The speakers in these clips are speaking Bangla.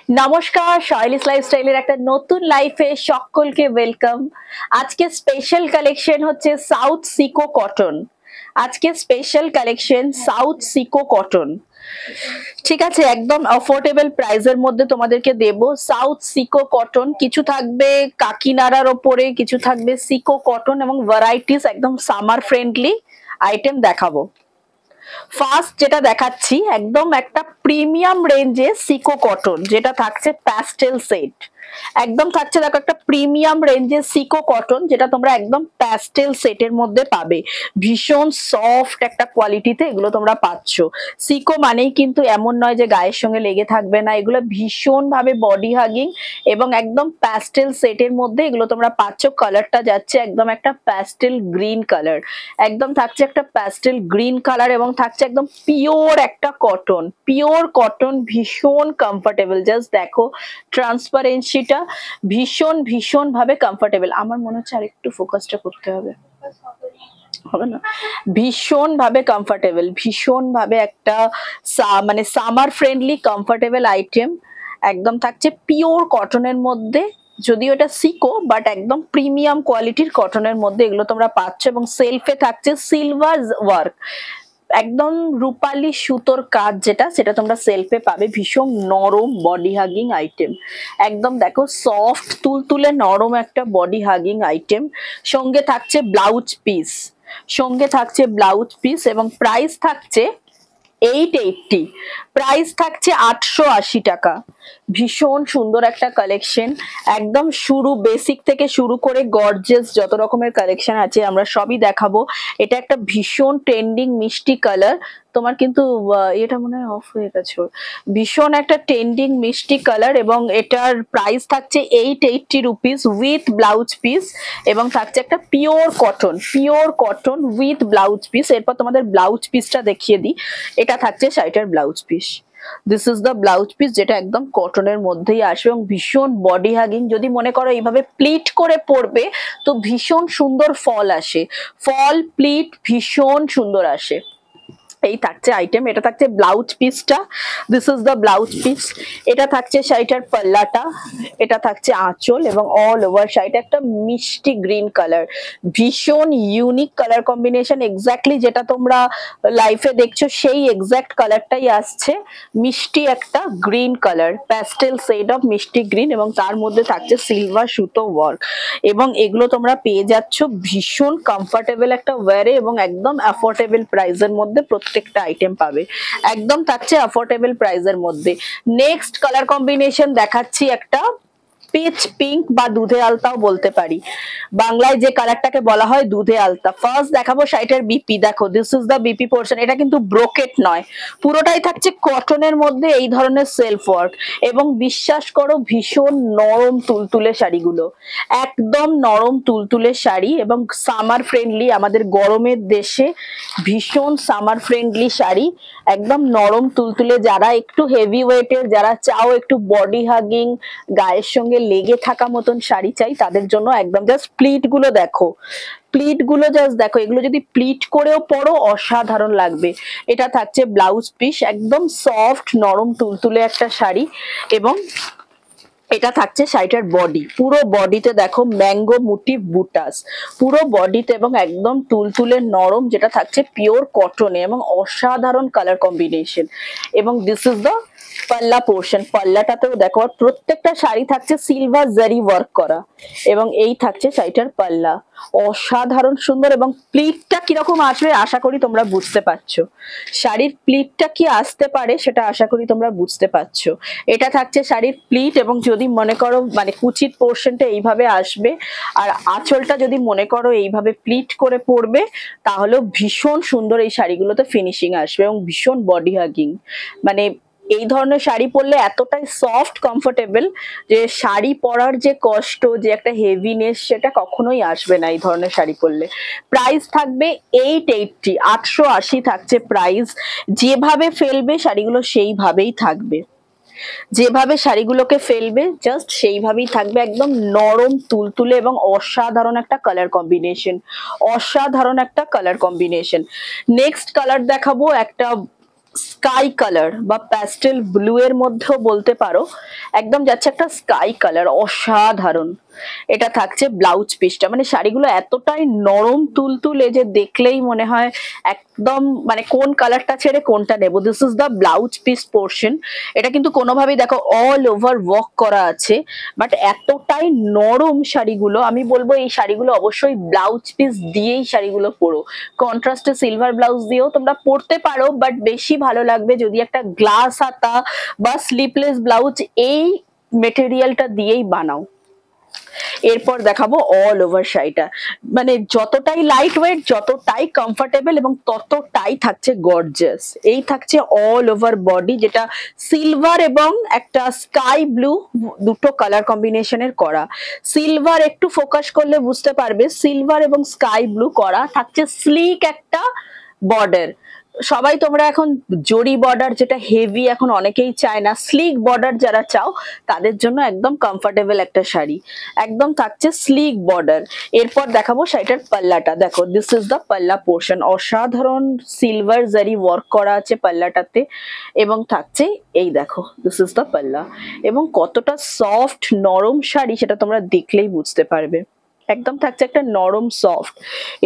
নমস্কার, শাইলিস লাইফস্টাইলের একটা নতুন লাইফে সকলকে ওয়েলকাম। আজকে স্পেশাল কালেকশন হচ্ছে সাউথ সিকো কটন। আজকে স্পেশাল কালেকশন সাউথ সিকো কটন। ঠিক আছে, একদম অফোর্ডেবল প্রাইসের মধ্যে তোমাদেরকে দেব। সাউথ সিকো কটন, কিছু থাকবে কাকিনাড়ার ওপরে, কিছু থাকবে সিকো কটন এবং ভ্যারাইটিস একদম সামার ফ্রেন্ডলি আইটেম দেখাবো। ফার্স্ট যেটা দেখাচ্ছি একদম একটা প্রিমিয়াম রেঞ্জে সিকো কটন, যেটা থাকছে প্যাস্টেল সেট। একদম থাকছে দেখো একটা প্রিমিয়াম রেঞ্জের সিকো কটন, যেটা তোমরা একদম প্যাস্টেল সেটের মধ্যে পাবে। ভীষণ সফট একটা কোয়ালিটিতে এগুলো তোমরা পাচ্ছ। সিকো মানেই কিন্তু এমন নয় যে গায়ের সঙ্গে লেগে থাকবে না, এগুলো ভীষণ ভাবে বডি হাগিং এবং একদম প্যাস্টেল সেটের মধ্যে এগুলো তোমরা পাচ্ছ। কালারটা যাচ্ছে একদম একটা প্যাস্টেল গ্রিন কালার, একদম থাকছে একটা প্যাস্টেল গ্রিন কালার এবং থাকছে একদম পিওর একটা কটন, পিওর কটন, ভীষণ কমফোর্টেবল। জাস্ট দেখো ট্রান্সপারেন্সিটা ভীষণ ভীষণ ভাবে কমফোর্টেবল। আমার মনে হচ্ছে আরেকটু ফোকাসটা করতে হবে, হবে না? ভীষণ ভাবে কমফোর্টেবল, ভীষণ ভাবে একটা মানে সামার ফ্রেন্ডলি কমফোর্টেবল আইটেম। একদম থাকছে পিওর কটনের মধ্যে, যদিও এটা সিকো বাট একদম প্রিমিয়াম কোয়ালিটির কটনের মধ্যে এগুলো তোমরা পাচ্ছ। এবং সেলফে থাকছে সিলভার ওয়ার্ক, একদম রূপালী সুতোর কাজ, সেটা তোমরা সেলফে পাবে। ভীষণ নরম বডি হাগিং আইটেম, একদম দেখো সফট তুলতুলে নরম একটা বডি হাগিং আইটেম। সঙ্গে থাকছে ব্লাউজ পিস, সঙ্গে থাকছে ব্লাউজ পিস এবং প্রাইস থাকছে 880, প্রাইস থাকছে 880 টাকা। ভীষণ সুন্দর একটা কালেকশন, একদম শুরু বেসিক থেকে শুরু করে গর্জিয়াস যত রকমের কালেকশন আছে আমরা সবই দেখাবো। এটা একটা ভীষণ ট্রেন্ডিং মিষ্টি কালার, তোমার কিন্তু এটা মনে হয় অফ হয়ে গেছে। ভীষণ একটা ট্রেন্ডিং মিষ্টি কালার এবং এটার প্রাইস থাকছে 880 রুপিস উইথ ব্লাউজ পিস এবং থাকছে একটা pure cotton, pure cotton with blouse piece. এরপর তোমাদের ব্লাউজ পিসটা দেখিয়ে দিই। এটা থাকছে শাড়িটার blouse piece. This is the blouse piece, যেটা একদম কটনের মধ্যেই আসবে এবং ভীষণ বডি হাগিং। যদি মনে করো এইভাবে প্লিট করে পরবে তো ভীষণ সুন্দর ফল আসে, ফল প্লিট ভীষণ সুন্দর আসে। এই থাকছে আইটেম, এটা থাকছে ব্লাউজ পিসটা। This is the blouse piece. এটা থাকছে শাড়িটার পাল্লাটা, এটা থাকছে আঁচল এবং অল ওভার শাড়িটা একটা মিষ্টি গ্রিন কালার, ভীষণ ইউনিক কালার কম্বিনেশন। এক্স্যাক্টলি যেটা তোমরা লাইফে দেখছো সেই এক্স্যাক্ট কালারটাই আসছে, মিষ্টি একটা green colour, pastel shade of মিষ্টি গ্রিন এবং তার মধ্যে থাকছে সিলভার সুতো ওয়ার্ক। এবং এগুলো তোমরা পেয়ে যাচ্ছ ভীষণ কমফোর্টেবল একটা ওয়ারে এবং একদম অ্যাফোর্ডেবল প্রাইসের মধ্যে প্রত্যেকটা আইটেম পাবে, একদম থাকছে অ্যাফোর্ডেবল প্রাইসের মধ্যে। নেক্সট কালার কম্বিনেশন দেখাচ্ছি একটা পিচ পিঙ্ক বা দুধে আলতাও বলতে পারি, বাংলায় যে কালারটাকে বলা হয় দুধে আলতা। ফার্স্ট দেখাবো শাড়িটার বিপি, দেখো this is the BP portion. এটা কিন্তু ব্রোকেট নয়, পুরোটাই থাকছে কটনের মধ্যে এই ধরনের সেলফ ওয়ার্ক এবং বিশ্বাস করো ভীষণ নরম তুলতুলে শাড়িগুলো, একদম নরম তুলতুলে শাড়ি এবং সামার ফ্রেন্ডলি, আমাদের গরমের দেশে ভীষণ সামার ফ্রেন্ডলি শাড়ি, একদম নরম তুলতুলে। যারা একটু হেভি ওয়েটের, যারা চাও একটু বডি হাগিং গায়ের সঙ্গে লেগে থাকা মতন শাড়ি চাই, তাদের জন্য একদম। জাস্ট প্লিট গুলো দেখো, প্লিট গুলো জাস্ট দেখো, এগুলো যদি প্লিট করেও পরো অসাধারণ লাগবে। এটা থাকছে ব্লাউজ পিস, একদম সফট নরম তুলতুলে একটা শাড়ি এবং এটা থাকছে শাড়িটার বডি। পুরো বডিতে দেখো ম্যাঙ্গো মোটিভ বুটাস পুরো বডিতে এবং একদম তুলতুলে নরম, যেটা থাকছে পিওর কটনে এবং অসাধারণ কালার কম্বিনেশন। এবং দিস ইজ দ্য পাল্লা পোর্শন, পাল্লাটাতেও দেখো প্রত্যেকটা শাড়ি থাকছে সিলভার জারি ওয়ার্ক করা এবং এই থাকছে শাড়িটার পাল্লা, অসাধারণ সুন্দর। এবং প্লিটটা কিরকম আসবে আশা করি তোমরা বুঝতে পারছো, শাড়ির প্লিটটা কি আসতে পারে সেটা আশা করি তোমরা বুঝতে পারছো। এটা থাকছে শাড়ির প্লিট এবং যদি মনে করো মানে কুচির পোর্শনটা এইভাবে আসবে আর আঁচলটা যদি মনে করো এইভাবে প্লিট করে পরবে তাহলেও ভীষণ সুন্দর এই শাড়িগুলোতে ফিনিশিং আসবে এবং ভীষণ বডি হাগিং। মানে এই ধরনের শাড়ি পরলে এতটাই সফট কমফোর্টেবল যে শাড়ি পরার যে কষ্ট, যে একটা হেভিনেস, সেটা কখনোই আসবে না এই ধরনের শাড়ি পরলে। প্রাইস থাকবে 880, 880 থাকছে প্রাইস। যেভাবে ফেলবে শাড়িগুলো সেইভাবেই থাকবে, যেভাবে শাড়িগুলোকে ফেলবে জাস্ট সেইভাবেই থাকবে, একদম নরম তুলতুলে এবং অসাধারণ একটা কালার কম্বিনেশন, অসাধারণ একটা কালার কম্বিনেশন। নেক্সট কালার দেখাবো একটা স্কাই কালার বা প্যাস্টেল ব্লু এর মধ্যেও বলতে পারো, একদম যাচ্ছে একটা স্কাই কালার, অসাধারণ। এটা থাকছে ব্লাউজ পিসটা, মানে শাড়িগুলো এতটাই নরম তুলতুলে যে দেখলেই মনে হয় একদম মানে কোন কালারটা ছেড়ে কোনটা নেবো। This is the blouse piece portion. এটা কিন্তু কোনোভাবেই দেখো অল ওভার ওয়ার্ক করা আছে, বাট এতটাই নরম শাড়িগুলো, আমি বলবো এই শাড়িগুলো অবশ্যই ব্লাউজ পিস দিয়েই শাড়িগুলো পরো। কন্ট্রাস্টে সিলভার ব্লাউজ দিয়েও তোমরা পরতে পারো, বাট বেশি ভালো লাগবে যদি একটা গ্লাস হাতা বা স্লিপলেস ব্লাউজ এই মেটেরিয়ালটা দিয়েই বানাও। এরপর দেখাবো অল ওভার শাড়িটা, মানে যতটাই লাইট ওয়েট, যতটাই কমফোর্টেবল এবং ততটাই থাকছে গর্জিয়াস। এই থাকছে অল ওভার বডি, যেটা সিলভার এবং একটা স্কাই ব্লু দুটো কালার কম্বিনেশনের করা। সিলভার একটু ফোকাস করলে বুঝতে পারবে, সিলভার এবং স্কাই ব্লু করা থাকছে স্লিক একটা বর্ডার। সবাই তোমরা এখন জরি বর্ডার যেটা হেভি এখন অনেকেই চায় না, স্লিক বর্ডার যারা চাও তাদের জন্য একদম কমফোর্টেবল একটা শাড়ি, একদম থাকছে স্লিক বর্ডার। এরপর দেখাবো শাড়িটার পাল্লাটা, দেখো দিস ইজ দ্য পাল্লা পোর্শন, অসাধারণ সিলভার জারি ওয়ার্ক করা আছে পাল্লাটাতে, এবং থাকছে এই দেখো দিস ইজ দ্য পাল্লা। এবং কতটা সফট নরম শাড়ি সেটা তোমরা দেখলেই বুঝতে পারবে, একদম থাকছে একটা নরম সফট।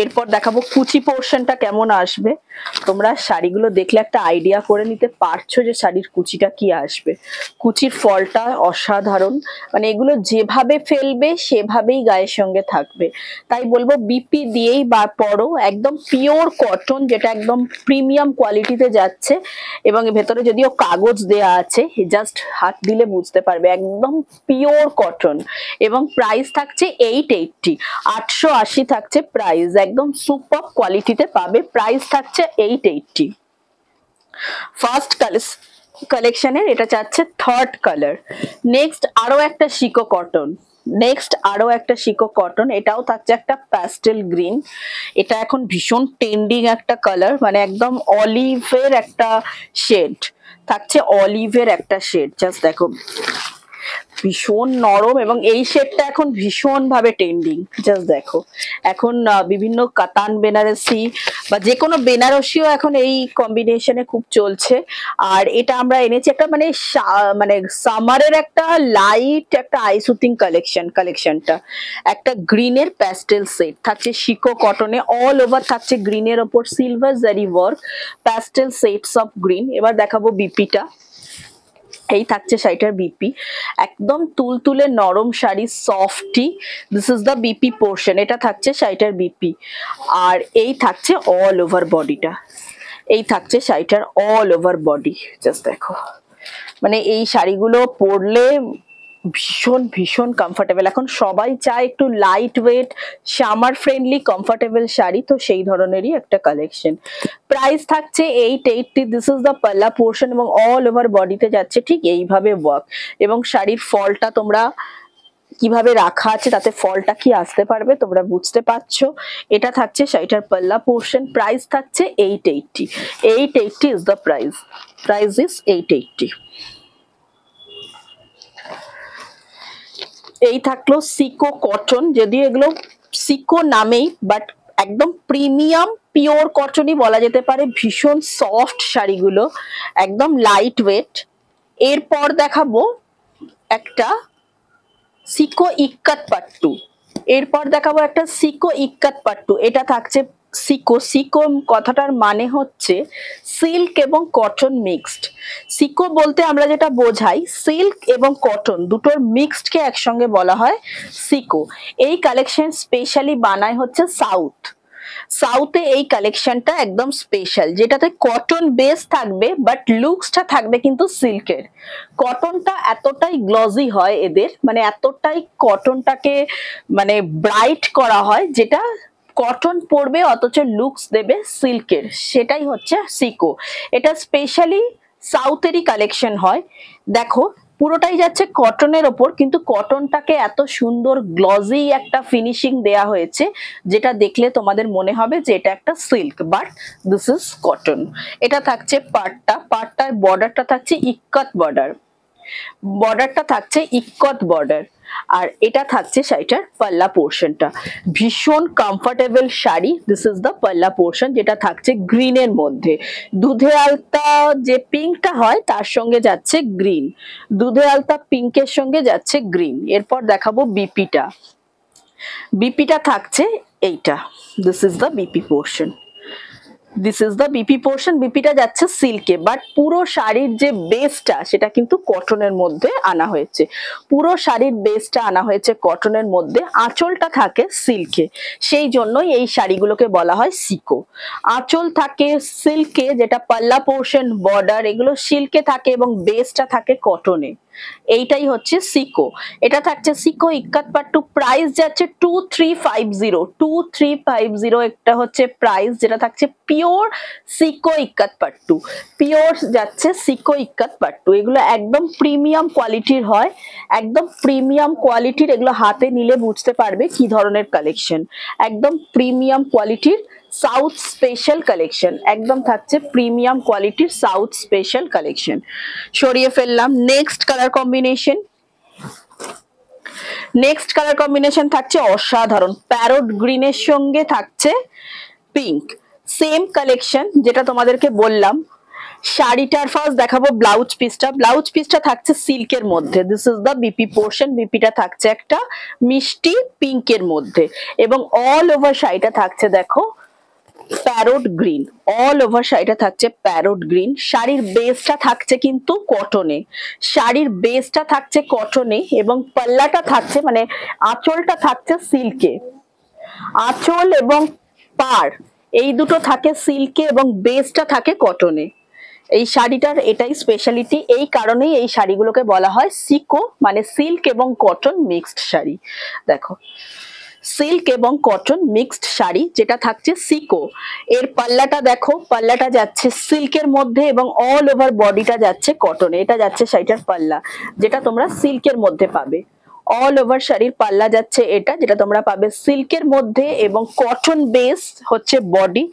এরপর দেখাবো কুচি পোর্শনটা কেমন আসবে, তোমরা শাড়িগুলো দেখলে একটা আইডিয়া করে নিতে পারছো যে শাড়ির কুচিটা কি আসবে। কুচির ফলটা অসাধারণ, মানে এগুলো যেভাবে ফেলবে সেভাবেই গায়ের সঙ্গে থাকবে। তাই বলবো বিপি দিয়েই বা পরো, একদম পিওর কটন, যেটা একদম প্রিমিয়াম কোয়ালিটিতে যাচ্ছে, এবং ভেতরে যদিও কাগজ দেয়া আছে, জাস্ট হাত দিলে বুঝতে পারবে একদম পিওর কটন। এবং প্রাইস থাকছে 880, 880 থাকছে প্রাইস, একদম সুপার কোয়ালিটিতে পাবে, প্রাইস থাকছে 880। ফার্স্ট কালেকশনের এটা চাচ্ছে থার্ড কালার। নেক্সট আরো একটা শিকো কটন, এটাও থাকছে একটা প্যাস্টেল গ্রিন। এটা এখন ভীষণ ট্রেন্ডিং একটা কালার, মানে একদম অলিভের একটা শেড থাকছে, অলিভের একটা শেড, জাস্ট দেখো ভীষণ নরম, এবং এই শেডটা এখন ভীষণ ভাবে ট্রেন্ডিং। জাস্ট দেখো এখন বিভিন্ন কাতান বেনারসি বা যে কোনো বেনারসিও এখন এই কম্বিনেশনে খুব চলছে। আর এটা আমরা এনেছি একটা মানে মানে সামারের একটা লাইট একটা আইসুতিং কালেকশনটা একটা গ্রিনের প্যাস্টেল সেট থাকছে, শিকো কটনে অল ওভার থাকছে গ্রিনের ওপর সিলভার জারি work, pastel sets of green. এবার দেখাবো বিপিটা, এই থাকছে শাড়িটার বিপি, একদম তুলতুলে নরম sari, softy. This is the BP portion, এটা থাকছে শাড়িটার বিপি। আর এই থাকছে অল ওভার বডিটা, এই থাকছে শাড়িটার অল ওভার বডি। জাস্ট দেখো, মানে এই শাড়িগুলো পরলে ভীষণ ভীষণ কমফোর্টেবল। এখন সবাই চায় একটু light weight summer friendly comfortable sari, তো সেই ধরনেরই একটা কালেকশন। প্রাইস থাকছে 880। দিস ইজ দ্য পাল্লা পোর্শন, এবং অল ওভার বডিতে যাচ্ছে ঠিক এইভাবে ওয়ার্ক, এবং শাড়ির ফলটা তোমরা কিভাবে রাখা আছে তাতে ফলটা কি আসতে পারবে তোমরা বুঝতে পারছো। এটা থাকছে শাড়িটার পাল্লা পোর্শন, প্রাইস থাকছে 880। 880 is the price, price is 880। এই থাকলো সিকো কটন, যদিও এগুলো সিকো নামেই, বাট একদম প্রিমিয়াম পিওর কটনই বলা যেতে পারে, ভীষণ সফট শাড়িগুলো, একদম লাইট ওয়েট। এরপর দেখাবো একটা সিকো ইক্কাত পাট্টু, এটা থাকছে সিকো। সিকো কথাটার মানে হচ্ছে সিল্ক এবং কটন মিক্সড। সিকো বলতে আমরা যেটা বোঝাই, সিল্ক এবং কটন দুটোর মিক্সড কে একসঙ্গে বলা হয় সিকো। এই কালেকশন স্পেশালি বানায় হচ্ছে সাউথে এই কালেকশনটা একদম স্পেশাল, যেটাতে কটন বেস থাকবে বাট লুকসটা থাকবে কিন্তু সিল্কের। কটনটা এতটাই গ্লজি হয় এদের, মানে এতটাই কটনটাকে মানে ব্রাইট করা হয়, যেটা কটন পরবে অথচ লুকস দেবে সিল্কের, সেটাই হচ্ছে সিকো। এটা স্পেশালি সাউথেরই কালেকশন হয়। দেখো পুরোটাই যাচ্ছে কটনের ওপর, কিন্তু কটনটাকে এত সুন্দর গ্লজি একটা ফিনিশিং দেয়া হয়েছে, যেটা দেখলে তোমাদের মনে হবে যে এটা একটা silk, but this is cotton. এটা থাকছে পাটটার বর্ডারটা থাকছে ইক্কত বর্ডার, আর এটা থাকছে শাড়িটার পাল্লা পোর্শনটা। ভীষণ comfortable sari. This is the পাল্লা পোর্শন, যেটা থাকছে গ্রিনের মধ্যে। দুধে আলতা যে পিঙ্কটা হয় তার সঙ্গে যাচ্ছে গ্রিন, দুধে আলতা পিঙ্কের সঙ্গে যাচ্ছে গ্রিন। এরপর দেখাবো বিপিটা। বিপিটা থাকছে এইটা, this is the BP portion, this is the BP portion. বিপিটা যাচ্ছে সিল্কে, বাট পুরো শাড়ির যে বেসটা সেটা কিন্তু কটনের মধ্যে আনা হয়েছে। পুরো শাড়ির বেসটা আনা হয়েছে কটনের মধ্যে, আঁচলটা থাকে সিল্কে, সেই জন্যই এই শাড়িগুলোকে বলা হয় সিকো। আঁচল থাকে সিল্কে, যেটা পাল্লা পোর্শন, বর্ডার এগুলো সিল্কে থাকে এবং বেসটা থাকে কটনে। এইটাই হচ্ছে সিকো। এটা থাকছে সিকো ইক্কাত পাট্টু। প্রাইস যাচ্ছে 2350, 2350 একটা হচ্ছে প্রাইস, যেটা থাকছে পিওর সিকো ইক্কাত পাট্টু। পিওর যাচ্ছে সিকো ইক্কাত পাট্টু। এগুলো একদম প্রিমিয়াম কোয়ালিটির হয়, একদম প্রিমিয়াম কোয়ালিটির। এগুলো হাতে নিলে বুঝতে পারবে কি ধরনের কালেকশন, একদম প্রিমিয়াম কোয়ালিটির সাউথ স্পেশাল কালেকশন, একদম থাকছে প্রিমিয়াম কোয়ালিটির সাউথ স্পেশাল কালেকশন। সরিয়ে ফেললাম। Next colour combination, next colour combination থাকছে অসাধারণ, প্যারট গ্রিনের সঙ্গে থাকছে পিঙ্ক। সেম কালেকশন যেটা তোমাদেরকে বললাম। শাড়িটার ফার্স্ট দেখাবো ব্লাউজ পিসটা। ব্লাউজ পিসটা থাকছে সিল্কের মধ্যে, this is the BP portion. বিপিটা থাকছে একটা মিষ্টি পিঙ্কের মধ্যে এবং অল ওভার শাড়িটা থাকছে দেখো প্যারট গ্রিন, অল ওভার শাড়িটা থাকছে প্যারট গ্রিন। শাড়ির বেসটা থাকছে কিন্তু কটনে, শাড়ির বেসটা থাকছে কটনে এবং পাল্লাটা থাকছে মানে আঁচলটা থাকছে সিল্কে। আঁচল এবং পাড় এই দুটো থাকে সিল্কে এবং বেসটা থাকে কটনে। এই শাড়িটার এটাই স্পেশালিটি, এই কারণেই এই শাড়িগুলোকে বলা হয় সিকো, মানে সিল্ক এবং কটন মিক্সড শাড়ি। দেখো সিল্ক এবং কটন মিক্সড শাড়ি, যেটা থাকছে সিকো। এর পাল্লাটা দেখো, পাল্লাটা যাচ্ছে সিল্কের মধ্যে এবং অল ওভার বডিটা যাচ্ছে কটনে। এটা যাচ্ছে শাড়িটার পাল্লা, যেটা তোমরা সিল্কের মধ্যে পাবে। অল ওভার শাড়ির পাল্লা যাচ্ছে এটা, যেটা তোমরা পাবে সিল্কের মধ্যে এবং কটন বেস হচ্ছে বডি,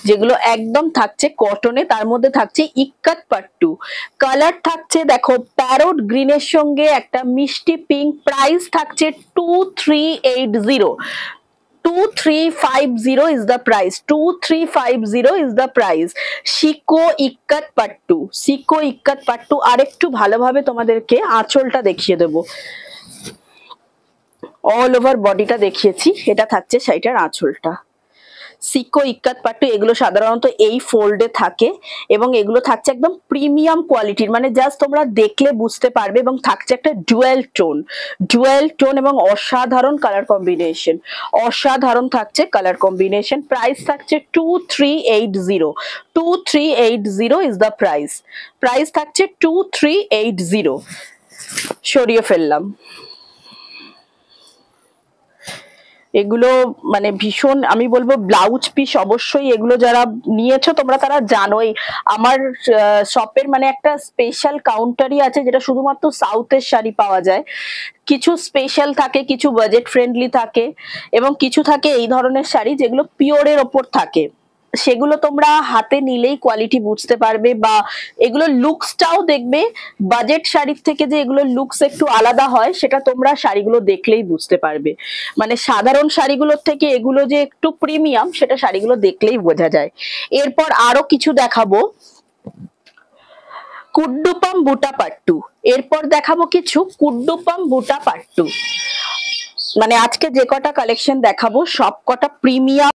যেগুলো একদম থাকছে কটনে। তার মধ্যে থাকছে ইক্কাত পাট্টু। কালার থাকছে দেখো প্যারট গ্রিনের সঙ্গে একটা মিষ্টি পিঙ্ক। প্রাইস থাকছে 2380, 2350 is the price, 2350 is the price। সিকো ইক্কাত পাট্টু, সিকো ইক্কাত পাট্টু। আরেকটু ভালোভাবে তোমাদেরকে আঁচলটা দেখিয়ে দেবো, অল ওভার বডিটা দেখিয়েছি, এটা থাকছে শাড়িটার আঁচলটা। সিকো ইক্কাত পাট্টু এগুলো সাধারণত এই ফোল্ডে থাকে এবং এগুলো থাকছে একদম প্রিমিয়াম কোয়ালিটির, মানে জাস্ট তোমরা দেখলে বুঝতে পারবে। এবং থাকছে একটা ডুয়েল টোন, ডুয়েল টোন এবং অসাধারণ কালার কম্বিনেশন, অসাধারণ থাকছে কালার কম্বিনেশন। প্রাইস থাকছে 2380, 2380 ইজ দ্য প্রাইস। প্রাইস থাকছে 2380। সরিয়ে ফেললাম। এগুলো মানে ভীষণ, আমি বলবো ব্লাউজ পিস অবশ্যই এগুলো যারা নিয়েছো তোমরা তারা জানোই। আমার শপের মানে একটা স্পেশাল কাউন্টারই আছে যেটা শুধুমাত্র সাউথের শাড়ি পাওয়া যায়। কিছু স্পেশাল থাকে, কিছু বাজেট ফ্রেন্ডলি থাকে এবং কিছু থাকে এই ধরনের শাড়ি যেগুলো পিওরের ওপর থাকে। সেগুলো তোমরা হাতে নিলেই কোয়ালিটি বুঝতে পারবে, বা এগুলো লুকসটাও দেখবে। বাজেট শাড়ির থেকে যে এগুলো লুকস একটু আলাদা হয় সেটা তোমরা শাড়িগুলো দেখলেই বুঝতে পারবে। মানে সাধারণ শাড়িগুলোর থেকে এগুলো যে একটু প্রিমিয়াম সেটা শাড়িগুলো দেখলেই বোঝা যায়। এরপর আরো কিছু দেখাবো, কুড্ডুপাম বুটা পাট্টু। এরপর দেখাবো কিছু কুড্ডুপাম বুটা পাট্টু। মানে আজকে যে কটা কালেকশন দেখাবো সব কটা প্রিমিয়াম